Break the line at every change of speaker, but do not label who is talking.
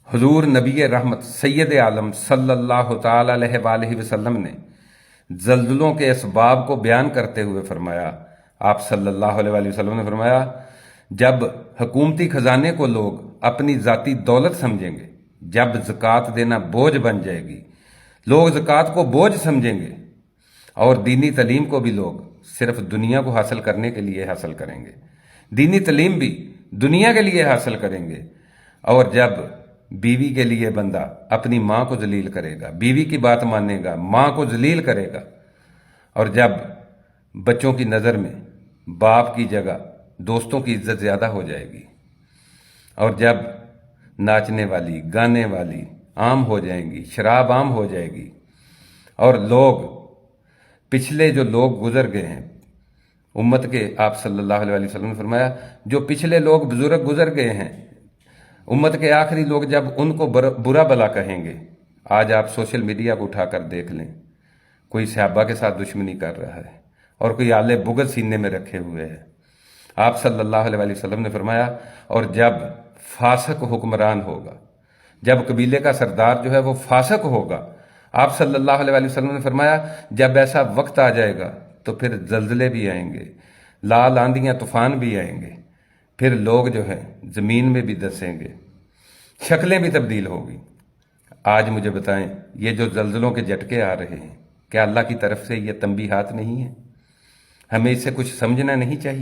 حضور نبی رحمت سید عالم صلی اللہ تعالی علیہ وآلہ وسلم نے زلزلوں کے اسباب کو بیان کرتے ہوئے فرمایا، آپ صلی اللہ علیہ وآلہ وسلم نے فرمایا، جب حکومتی خزانے کو لوگ اپنی ذاتی دولت سمجھیں گے، جب زکوٰۃ دینا بوجھ بن جائے گی، لوگ زکوٰۃ کو بوجھ سمجھیں گے، اور دینی تعلیم کو بھی لوگ صرف دنیا کو حاصل کرنے کے لیے حاصل کریں گے، دینی تعلیم بھی دنیا کے لیے حاصل کریں گے، اور جب بیوی کے لیے بندہ اپنی ماں کو ذلیل کرے گا، بیوی کی بات مانے گا، ماں کو ذلیل کرے گا، اور جب بچوں کی نظر میں باپ کی جگہ دوستوں کی عزت زیادہ ہو جائے گی، اور جب ناچنے والی گانے والی عام ہو جائیں گی، شراب عام ہو جائے گی، اور لوگ پچھلے جو لوگ گزر گئے ہیں امت کے، آپ صلی اللہ علیہ وسلم نے فرمایا جو پچھلے لوگ بزرگ گزر گئے ہیں امت کے آخری لوگ، جب ان کو برا بلا کہیں گے، آج آپ سوشل میڈیا کو اٹھا کر دیکھ لیں، کوئی صحابہ کے ساتھ دشمنی کر رہا ہے اور کوئی آلے بغض سینے میں رکھے ہوئے ہے۔ آپ صلی اللہ علیہ وسلم نے فرمایا، اور جب فاسق حکمران ہوگا، جب قبیلے کا سردار جو ہے وہ فاسق ہوگا، آپ صلی اللہ علیہ وسلم نے فرمایا جب ایسا وقت آ جائے گا تو پھر زلزلے بھی آئیں گے، لال آندیاں طوفان بھی آئیں گے، پھر لوگ جو ہیں زمین میں بھی دسیں گے، شکلیں بھی تبدیل ہوگی۔ آج مجھے بتائیں، یہ جو زلزلوں کے جھٹکے آ رہے ہیں، کیا اللہ کی طرف سے یہ تنبیہات نہیں ہیں؟ ہمیں اس سے کچھ سمجھنا نہیں چاہیے؟